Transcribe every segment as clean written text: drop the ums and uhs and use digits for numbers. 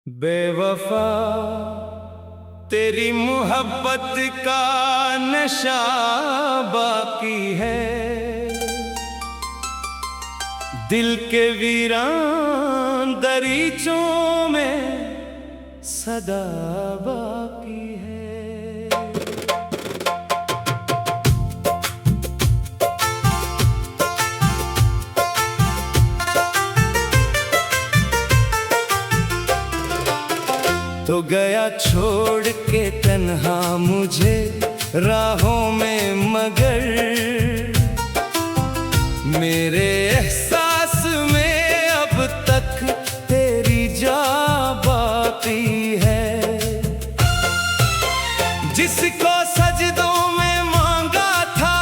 बेवफा तेरी मोहब्बत का नशा बाकी है, दिल के वीरान दरीचों में सदा बाकी है। तो गया छोड़ के तन्हा मुझे राहों में, मगर मेरे एहसास में अब तक तेरी जा बाकी है। जिसको सजदों में मांगा था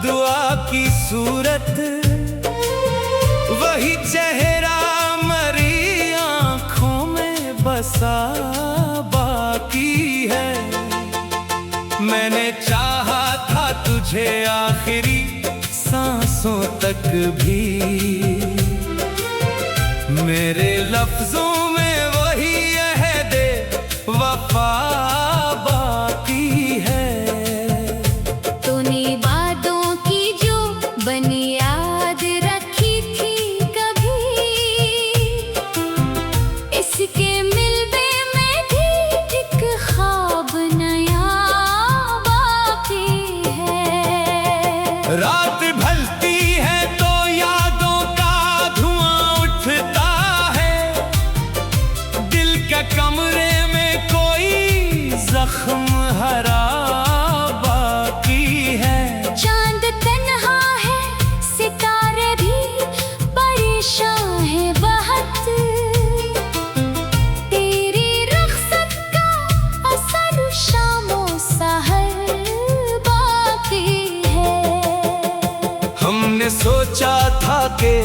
दुआ की सूरत, वही चेहरा मरी आंखों में बसा बाकी है। मैंने चाहा था तुझे आखिरी सांसों तक भी, मेरे लफ्जों में वही अहदे वफा बाकी है। तूने बातों की जो बुनियाद रखी थी कभी, इसके मिलने में भी एक ख्वाब नया बाकी है। रात ढलती है तो यादों का धुआं उठता है, दिल के कमरे में कोई जख्म हरा बाकी है। चांद तन्हा है, सितारे भी परेशान है बहुत, तेरी रुखसत का असर शामों सहर बाकी है। हमने सोचा था कि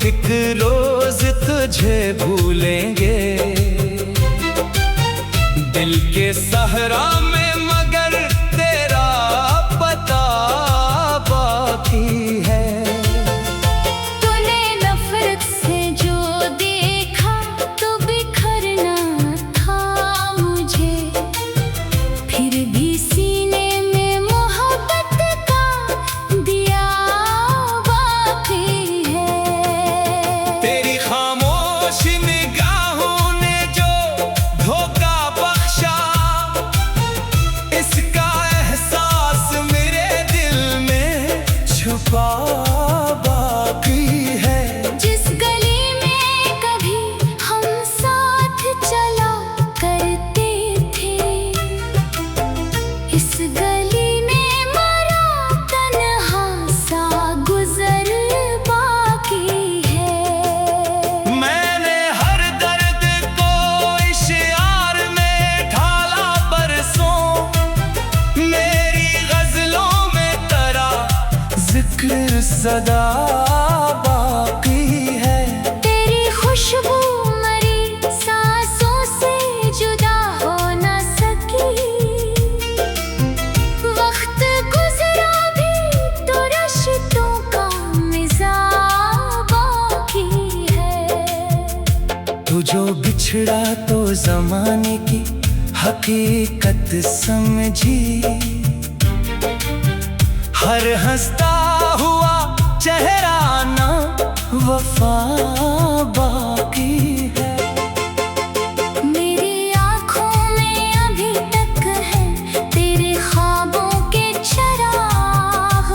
एक रोज तुझे भूलेंगे दिल के सहरा में, मगर तेरा पता बाकी है। तूने नफरत से जो देखा तो बिखरना था मुझे, फिर भी सीने में मोहब्बत का दिया बाकी है। तेरी खामोश निगाहों ने जो धोखा बख्शा, इसका एहसास मेरे दिल में छुपा बाकी है। जिस गली में कभी हम साथ चला करते थे, इस गली में मरा तन्हा सा गुजर बाकी है। मैंने हर दर्द को इश्यार में ढाला बरसों, मेरी गजलों में तेरा जिक्र सदा बाकी है। तेरी खुशबू मरी सांसों से जुदा हो न सकी, वक्त गुजरा भी तो रिश्तों का मिज़ा बाकी है। तू जो बिछड़ा तो जमाने की हकीकत समझी, हर हंसता हुआ चेहरा ना वफा बाकी है। मेरी आँखों में अभी तक है तेरे ख्वाबों के चराग,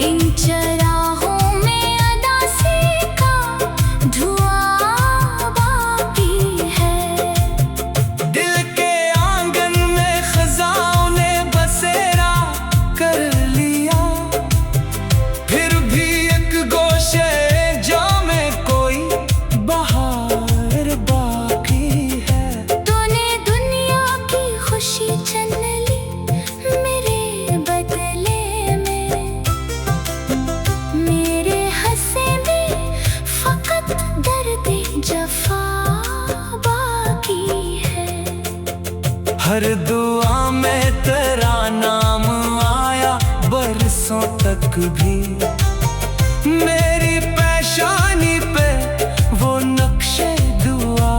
इन चरागों में अदासी का धुआं बाकी है। दिल के आंगन में खज़ाओं ने बसेरा कर लिया, फिर भी एक गोशे जामे कोई बहार बाकी है। तूने दुनिया की खुशी छीन ली मेरे बदले में, मेरे हंसे में फकत दर्द जफा बाकी है। हर दुआ में तेरा नाम आया बरसों तक भी, मेरी पेशानी पे वो नक्शे दुआ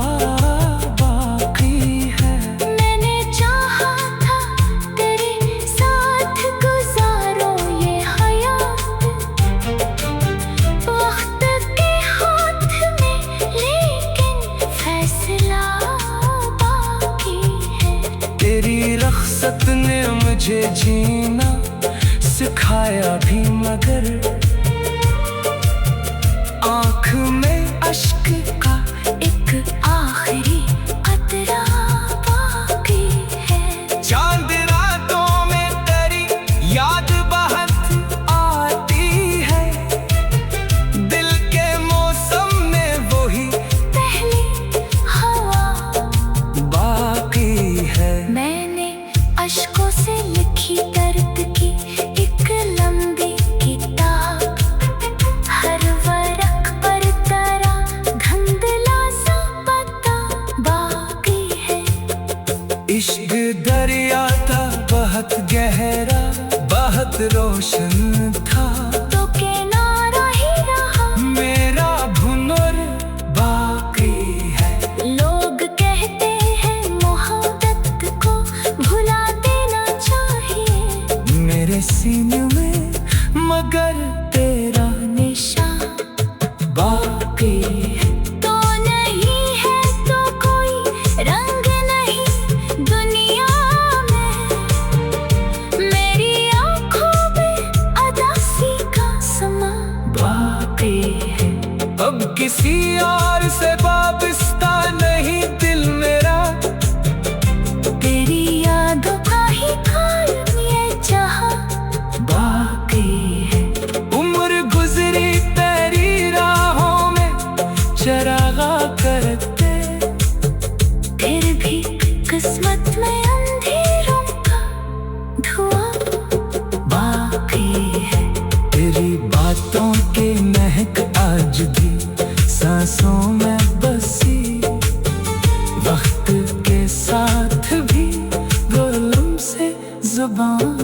फुर्सत ने मुझे जीना सिखाया भी, मगर आँख में अश्क का एक आखिरी कतरा बाकी है। चांद रातों में तेरी याद बहुत आती है, दिल के मौसम में वही पहली हवा बाकी है। मैंने अश्कों से लिखी दर्द की एक लंबी किताब, हर वरक पर तेरा धुंधला सा पता बाकी है। इश्क दरिया था बहुत गहरा, बहुत रोशन था, तो किनारा ही रहा मेरा भुनर बाकी है। लोग कहते हैं मोहब्बत को भुला देना चाहिए, मेरे सीने में मगर तेरा निशान बाकी है। तो नहीं है तो कोई रंग नहीं दुनिया में, मेरी आँखों में अदासी का समा बाकी है। अब किसी और से वाबस्ता नहीं दिल मेरा, तेरी यादों का ही कायम ये जहां बाकी है। उम्र गुजरी तेरी राहों में चरागा करते, फिर भी किस्मत में अंधेरों का धुआं बाकी है। तेरी बातों की महक आज भी सांसों में बसी, वक्त के साथ भी गलम से ज़ुबान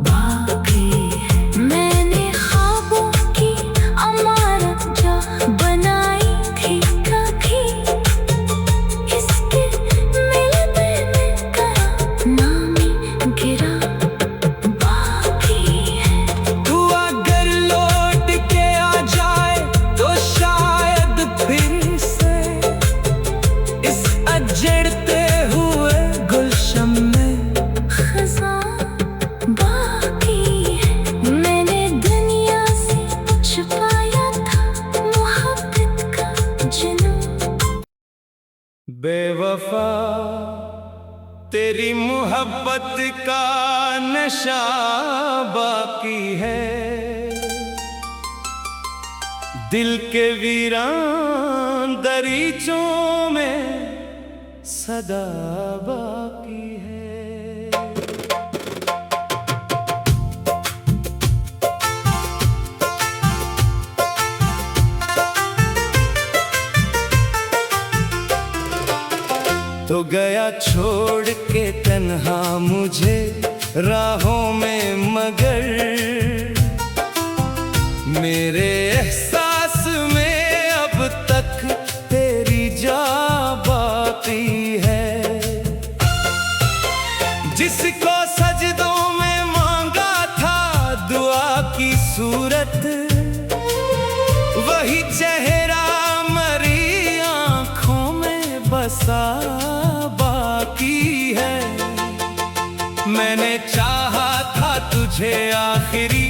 बाकी है। मैंने ख्वाबों की अमारत जो बनाई थी कभी, इसके मिलने में करा नामी गिरा बाकी है। तू अगर लौट के आ जाए तो शायद फिर से इस अजड़ते हुए गुलशन में खज़ां बाकी है। मैंने दुनिया से छुपाया था मोहब्बत का जुनून। बेवफा तेरी मोहब्बत का नशा बाकी है, दिल के वीरान दरीचों में सदा बाकी है। तो गया छोड़ के तन्हा मुझे राहों में, मगर मेरे एहसास में अब तक तेरी जा बाकी है। जिसको सजदों में मांगा था दुआ की सूरत, वही चेहरा मरी आंखों में बसा बाकी है। मैंने चाहा था तुझे आखिरी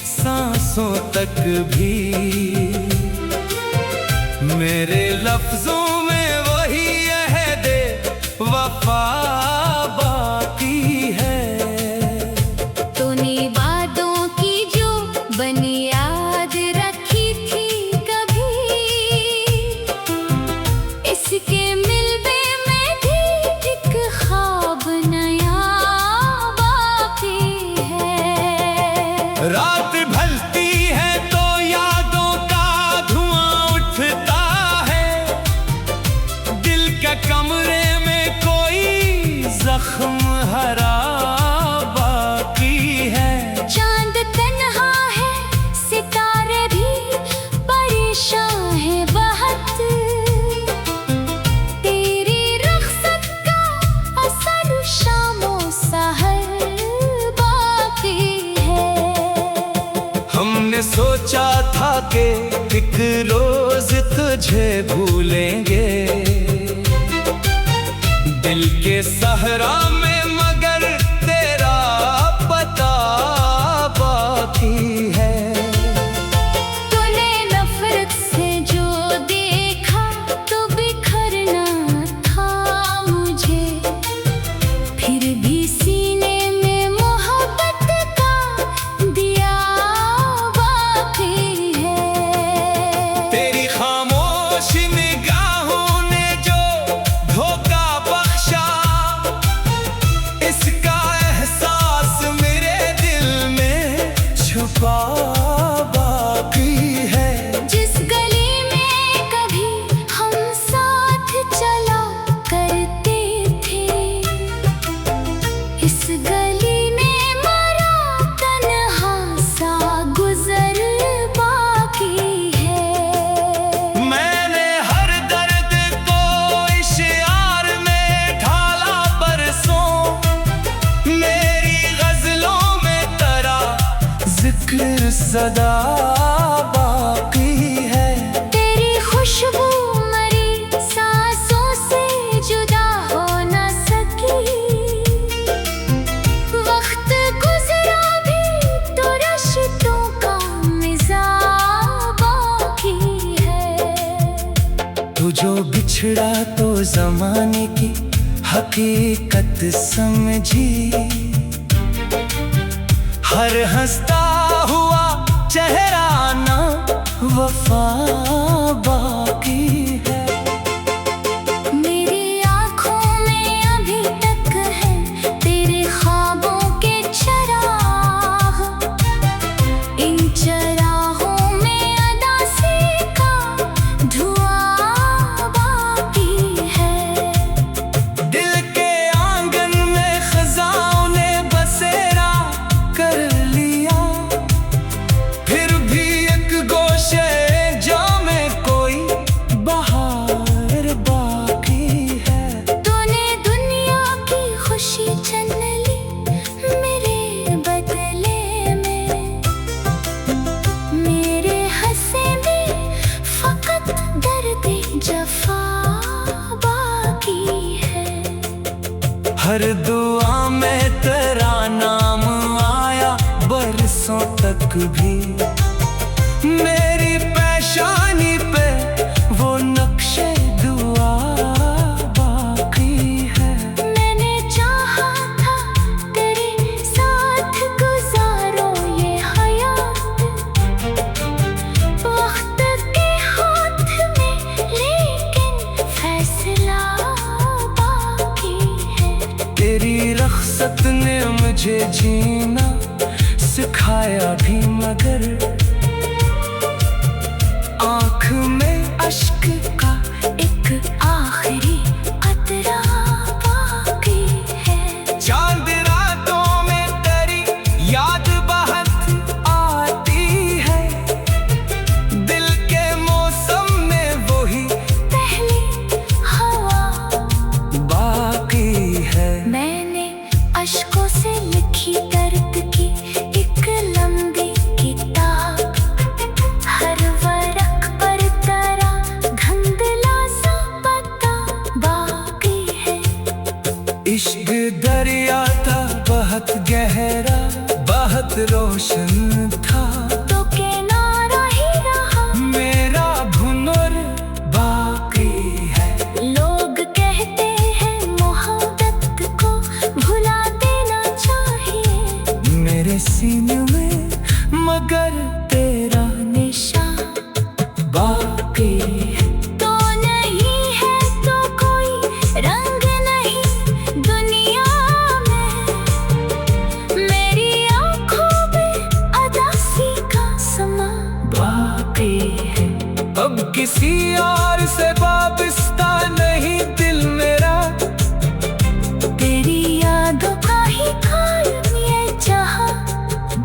सांसों तक भी, मेरे लफ्जों में वही अहदे वफा बाकी है। तूने वादों की जो बुनियाद रखी थी कभी, इसके मिलने में भी एक ख्वाब नया बाकी है। रात ढलती है तो यादों का धुआं उठता है, दिल के कमरे में कोई जख्म हरा बाकी है। चांद तन्हा है, सितारे भी परेशान है बहुत, तेरी रख्सत का असर शामों सहर बाकी है। हमने सोचा था कि एक रोज तुझे भूलेंगे दिल के सहरा में, मगर सदा बाकी है। तेरी खुशबू मरी सांसों से जुदा हो न सकी। वक्त गुजरा भी तो रिश्तों का मिज़ाज बाकी है। तू जो बिछड़ा तो जमाने की हकीकत समझी। हर हंसता हुआ चेहरा ना वफा बाकी है। मेरी आँखों में अभी तक है तेरे ख्वाबों के चराग। इन चरागों में अदासी का धुआं बाकी है। दिल के आंगन में खज़ाओं ने बसेरा कर लिया। फिर भी एक गोशे जामे कोई बहार बाकी है। तूने दुनिया की खुशी छीन ली मेरे बदले में। मेरे हंसे में फकत दर्द जफा बाकी है। हर दुआ में तेरा नाम आया बरसों तक भी। मेरी पेशानी पे वो नक्शे दुआ बाकी है। मैंने चाहा था तेरे साथ गुजारो ये हयात। वक्त के हाथ में लेकिन फैसला बाकी है। तेरी रख्सत ने मुझे जीना सिखाया भी मगर आँख में अश्क का एक आखिरी कतरा बाकी है। चांद रातों में तेरी याद बहुत आती है। दिल के मौसम में वही पहली हवा बाकी है। मैंने अश्कों से लिखी दर्द की एक लंबी किताब। हर वरक पर तेरा धुंधला सा पता बाकी है। इश्क दरिया था बहुत गहरा बहुत रोशन था। तो किनारा ही रहा मेरा घुमर बाकी है। लोग कहते हैं मोहब्बत को भुला देना चाहिए। मेरे सीने में मगर तेरा निशान बाकी है। तो नहीं है तो कोई रंग नहीं दुनिया में। मेरी आँखों में अदासी का समा बाकी है। अब किसी और से वाबस्ता नहीं दिल मेरा। तेरी यादों का ही कायम ये जहां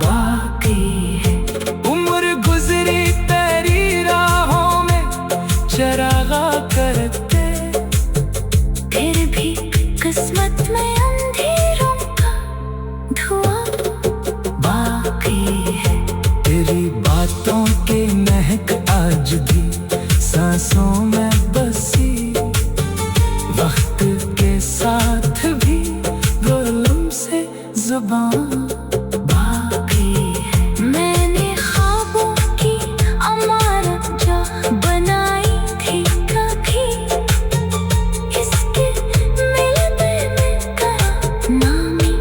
बाकी है। उम्र गुजरी तेरी राहों में चरागा करते। फिर भी किस्मत में अंधेरों का धुआं बाकी है। तेरी बातों की महक आज भी सांसों में बसी। वक्त के साथ भी वो लम्हे जुबान बाकी है। मैंने ख्वाबों की अमारत जो बनाई थी कभी। इसके मिलने में करा नामी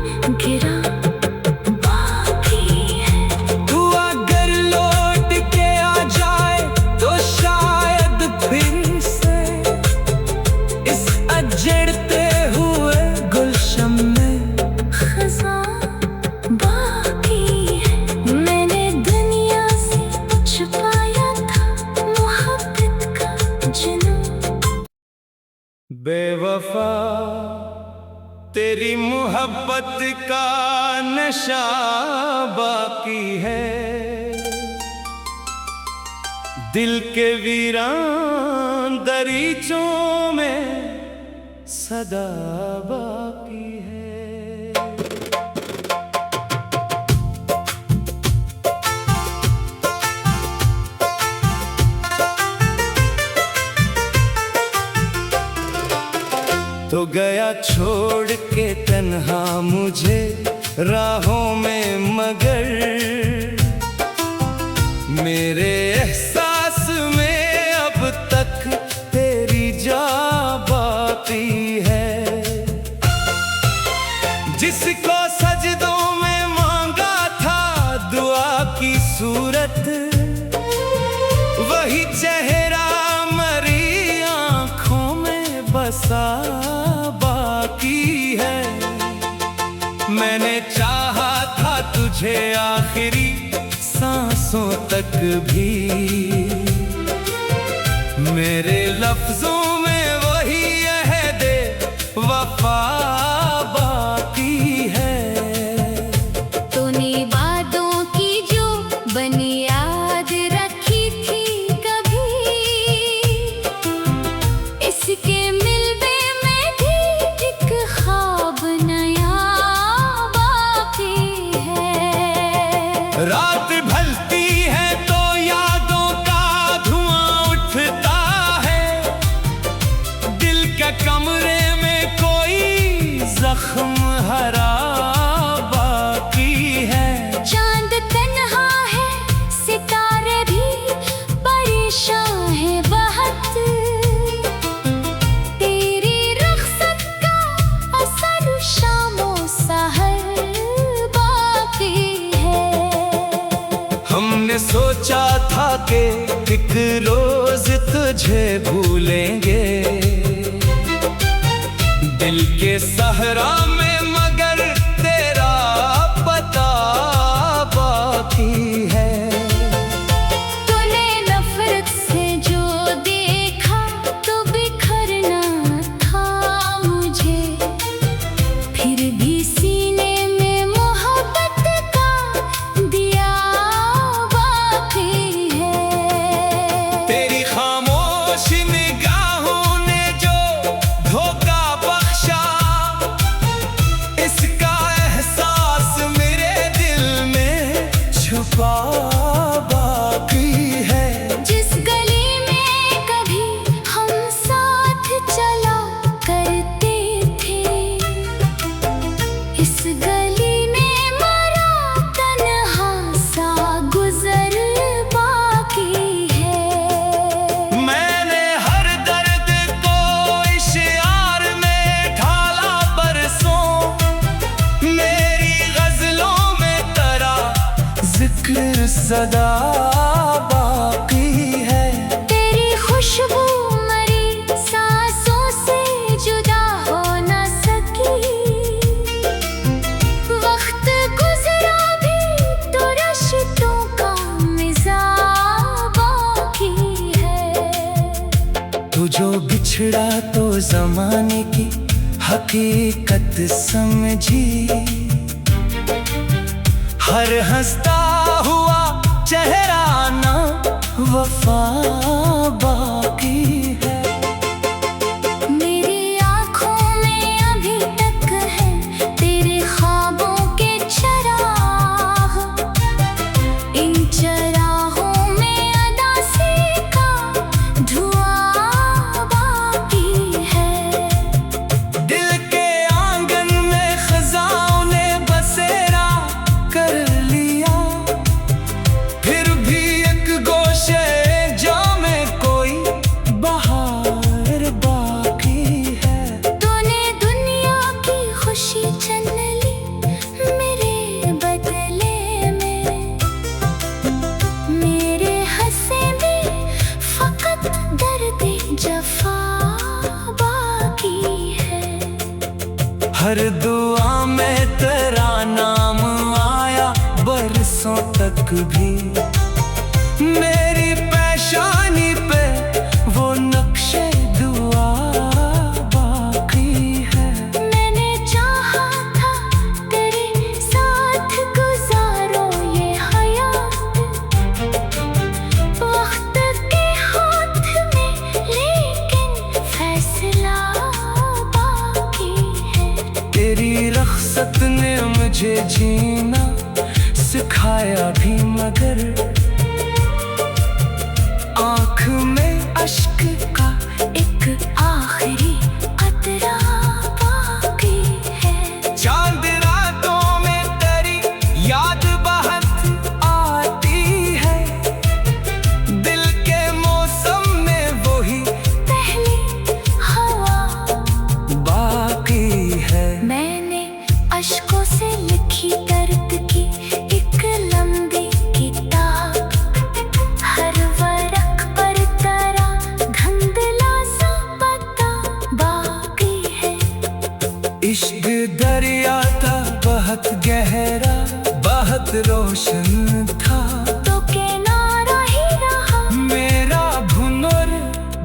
गिरा बाकी है। तू अगर लौट के आ जाए तो शायद फिर से इस अजड़ते हुए गुलशन में खज़ां बाकी है। मैंने दुनिया से छुपाया था मोहब्बत का जुनून। बेवफा तेरी मोहब्बत का नशा बाकी है। दिल के वीरान दरीचों में सदा बाकी है। तो गया छोड़ के तन्हा मुझे राहों में, मगर मेरे एहसास में अब तक तेरी जा बाकी है। जिसको सजदों में मांगा था दुआ की सूरत, वही चेहरा मरी आंखों में बसा बाकी है। मैंने चाहा था तुझे आखिरी सांसों तक भी, मेरे लफ्जों में वही अहदे वफा बाकी है। तूने बातों की जो बुनियाद रखी थी कभी, इसके मिलने में भी एक ख्वाब नया बाकी है। रात ढलती है तो यादों का धुआं उठता है, दिल के कमरे में कोई जख्म हरा बाकी है। चांद तन्हा है, सितारे भी परेशान है बहुत, तेरी रुखसत का असर शामों सहर बाकी है। हमने सोचा था कि एक रोज तुझे भूलेंगे दिल के सहरा में, मगर तेरा पता बाकी है। तूने नफरत से जो देखा तो बिखरना था मुझे, फिर भी सीने में मोहब्बत का दिया बाकी है। तेरी खामोश निगाहों ने जो धोखा बख्शा, इसका एहसास मेरे दिल में छुपा बाकी है। जिस गली में कभी हम साथ चला करते थे, इस गली में मरा तन्हा सा गुजर बाकी है। मैंने हर दर्द को इश्यार में ढाला बरसों, मेरी गजलों में तेरा जिक्र सदा बाकी है। तेरी खुशबू मरी सांसों से जुदा हो न सकी, वक्त गुजरा भी तो रिश्तों का मिज़ा बाकी है। तू जो बिछड़ा तो जमाने की हकीकत समझी, हर हंसता हुआ चेहरा ना वफा बाकी है। मेरी आँखों में अभी तक है तेरे ख्वाबों के चराग, इन चराहों में अदासी का धुआं बाकी है। दिल के आंगन में खजाओं ने बसेरा कर लिया, फिर भी एक गोशे जामे कोई बहार बाकी है। तूने दुनिया की खुशी छीन ली मेरे बदले में, मेरे हंसे में फकत दर्द जफा बाकी है। हर दुआ में तेरा नाम आया बरसों तक भी, मेरी पेशानी पे वो नक्शे दुआ बाकी है। मैंने चाहा था तेरे साथ गुजारो ये हयात, वक्त के हाथ में लेकिन फैसला बाकी है। तेरी रख्सत ने मुझे जीना सिखाया भी, मगर आँख में अश्क का एक आखिरी कतरा इश्क दरिया था बहुत गहरा, बहुत रोशन था, तो किनारा ही रहा, मेरा भुनर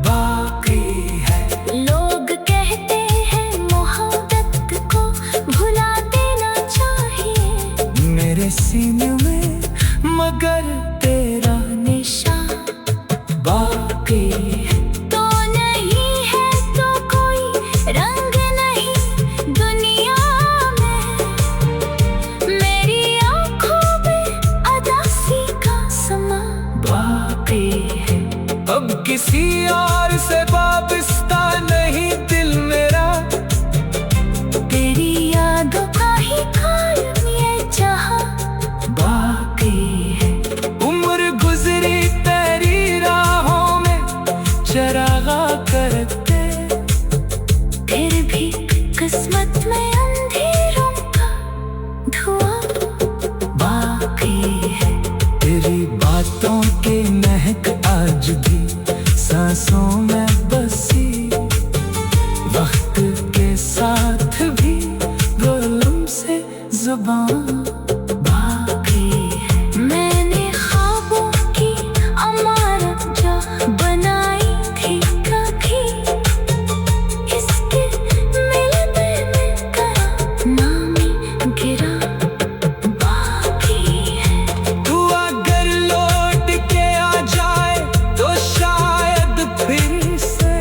बाकी है। लोग कहते हैं मोहब्बत को भुला देना चाहिए, मेरे सीने में मगर तेरा निशान बाकी है। तो नहीं है तो कोई रंग नहीं दुनिया में, मेरी आंखों में अदासी का समा बाकी है। अब किसी और से वाबस्ता नहीं दिल मेरा, तेरी यादों का ही कायम ये जहां बाकी है। उम्र गुजरी तेरी राहों में चरागा करते, फिर भी किस्मत में अंधेरों का धुआं बाकी है। तेरी बातों की महक आज भी सांसों में बसी, वक्त के साथ भी बोलों से जुबान बाकी है। मैंने ख्वाबों की अमारत जो बनाई थी कभी, इसके मिलने में करामामी गिरा बाकी है। तू अगर लौट के आ जाए तो शायद फिर से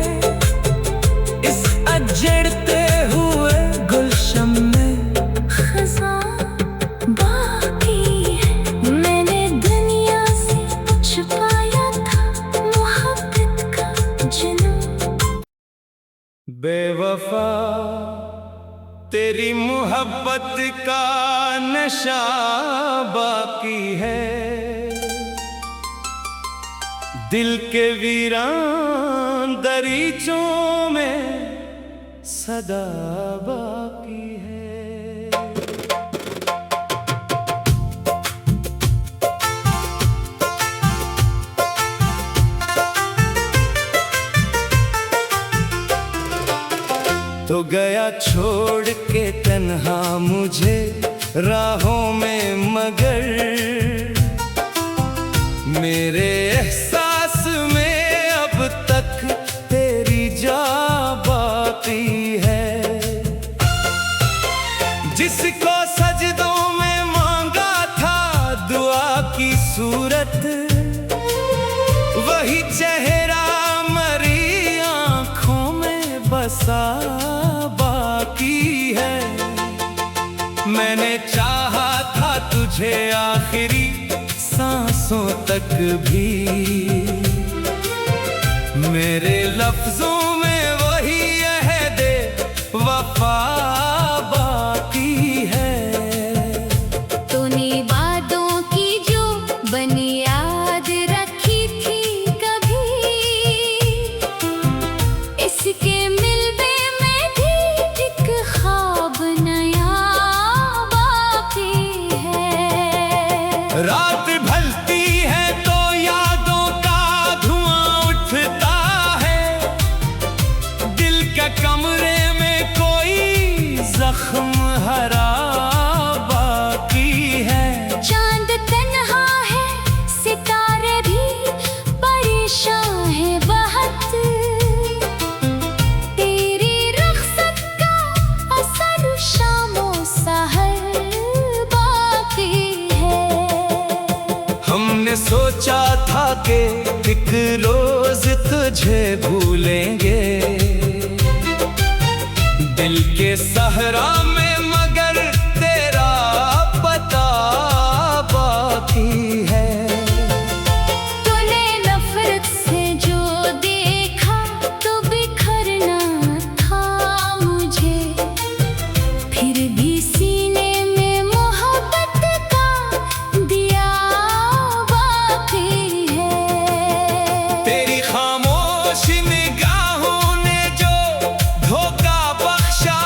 इस अजड़ते हुए गुलशन में खज़ां बाकी है। मैंने दुनिया से छुपाया था मोहब्बत का जुनून। बेवफा तेरी मोहब्बत का नशा बाकी है, दिल के वीरान दरीचों में सदा बाकी है। तो गया छोड़ के तन्हा मुझे राहों में, मगर मेरे एहसास में अब तक तेरी जा बाकी है। जिसको सजदों में मांगा था दुआ की सूरत, वही चेहरा मरी आंखों में बसा बाकी है। मैंने चाहा था तुझे आखिरी सांसों तक भी, मेरे लफ्जों में वही अहदे वफा बाकी है। तूने वादों की जो बुनियाद रखी थी कभी, इसके मिलने में भी एक ख्वाब नया बाकी है। रात ढलती है तो यादों का धुआं उठता है, दिल के कमरे में कोई जख्म हरा बाकी है। चांद तन्हा है, सितारे भी परेशान है बहुत, तेरी रख्सत का असर शामों सहर बाकी है। हमने सोचा था कि एक रोज तुझे भूलेंगे, दिल के सहरा में, मगर तेरा पता बाकी है। तूने नफरत से जो देखा तो बिखरना था मुझे, फिर भी सीने में मोहब्बत का दिया बाकी है। तेरी खामोश निगाहों ने जो धोखा बख्शा,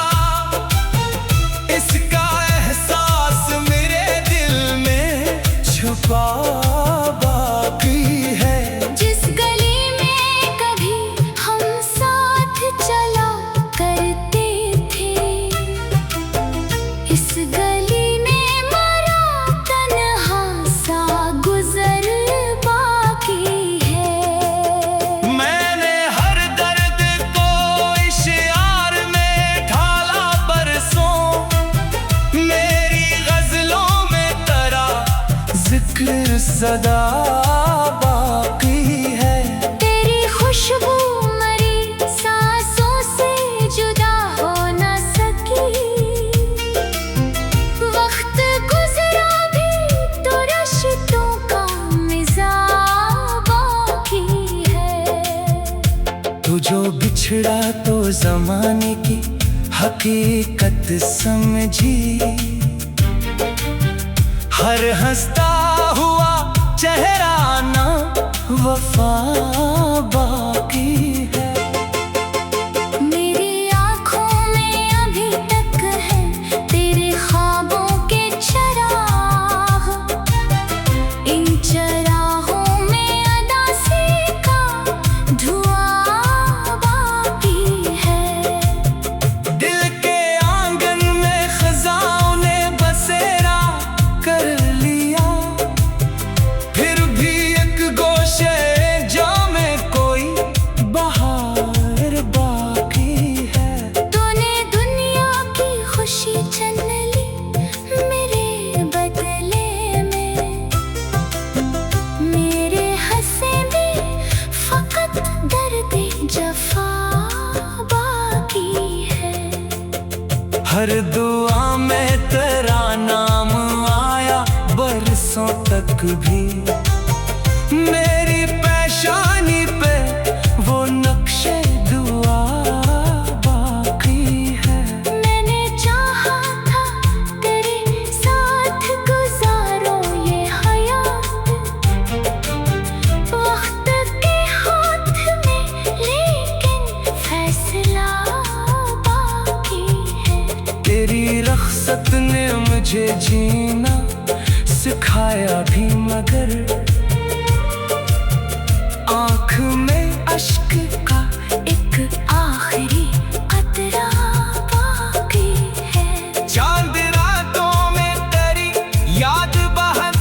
सदा बाकी है। तेरी खुशबू मरी सांसों से जुदा हो न सकी। वक्त गुजरा भी तो रिश्तों का मिज़ाज बाकी है। तू जो बिछड़ा तो जमाने की हकीकत समझी। हर हंसता हुआ चेहरा ना वफा बाकी है। मेरी आँखों में अभी तक है तेरे ख्वाबों के चराग। इन चराहों में अदासी का धुआं बाकी है। दिल के आंगन में खज़ाओं ने बसेरा कर लिया। फिर भी एक गोशे जामे कोई बहार बाकी है। तूने दुनिया की खुशी छीन ली मेरे बदले में। मेरे हंसे में फकत दर्द जफा बाकी है। हर दुआ में तेरा नाम आया बरसों तक भी। मेरी पेशानी पे वो नक्शे दुआ बाकी है। मैंने चाहा था तेरे साथ गुजारो ये हयात। वक्त के हाथ में लेकिन फैसला बाकी है। तेरी रख्सत ने मुझे जीना सिखाया भी मगर आँख में अश्क का एक आखिरी कतरा बाकी है। चांद रातों में तेरी याद बहुत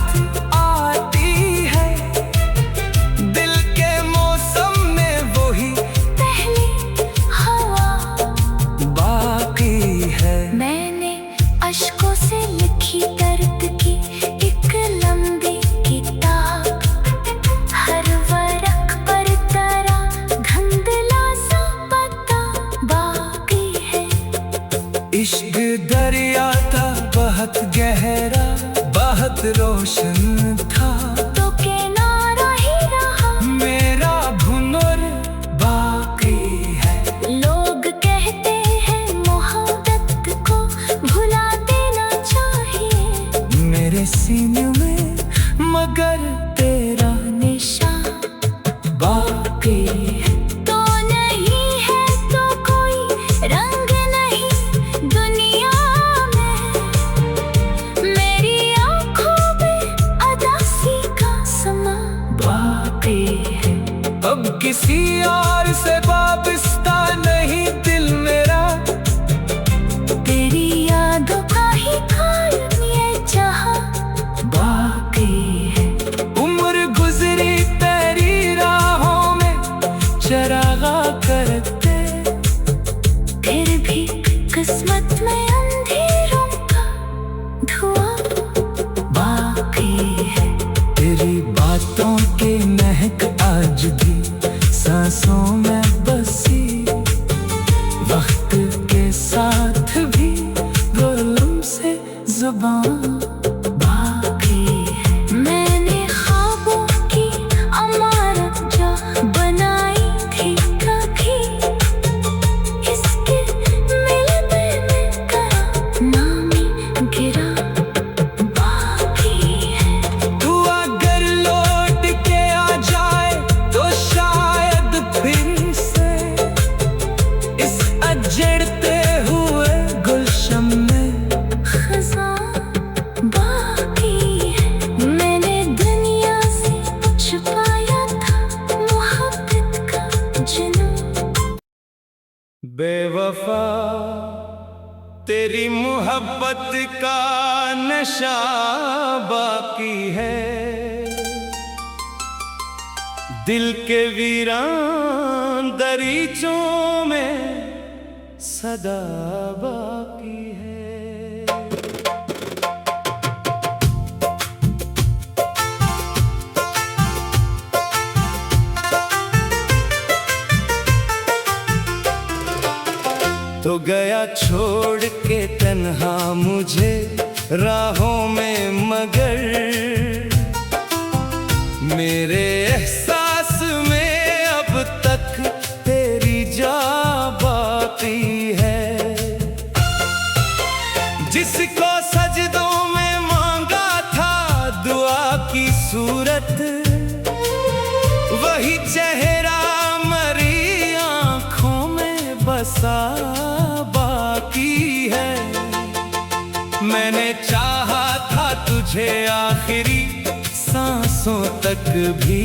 आती है। दिल के मौसम में वही पहली हवा बाकी है। मैंने अश्कों से लिखी दर्द की एक लंबी किताब। हर वरक पर तेरा धुंधला सा पता बाकी है। इश्क दरिया था बहुत गहरा बहुत रोशन था। तो किनारा ही रहा मेरा भुनर बाकी है। लोग कहते हैं मोहब्बत को भुला देना चाहिए। मेरे सीने में मगर तेरा निशान बाकी है। तो नहीं है तो कोई रंग नहीं दुनिया में। मेरी आँखों में अदासी का समा बाकी है। अब किसी और से वाबस्ता नहीं दिल मेरा। तेरी यादों का ही कायम ये जहां बाकी है। उम्र गुजरी तेरी राहों में चरागा करते। फिर भी किस्मत में अंधेरों का धुआं बाकी है। तेरी बातों की महक आज भी सांसों में बसी। वक्त के साथ भी गलम से ज़ुबान बाकी है। मैंने ख्वाबों की अमारत जो बनाई थी कभी। इसके मिलने में करा नामी गिरा बाकी है। तू अगर लौट के आ जाए तो शायद फिर से इस अजड़ते हुए गुलशन में खज़ां बाकी है। मैंने दुनिया से छुपाया था मोहब्बत का जुनून। बेवफा तेरी मोहब्बत का नशा बाकी है। दिल के वीरान दरीचों में सदा बाकी है। तो गया छोड़ के तन्हा मुझे राहों में, मगर मेरे एहसास में अब तक तेरी जा बाकी है। जिसको सजदों में मांगा था दुआ की सूरत, वही चेहरा मरी आंखों में बसा बाकी है। मैंने चाहा था तुझे आखिरी सांसों तक भी,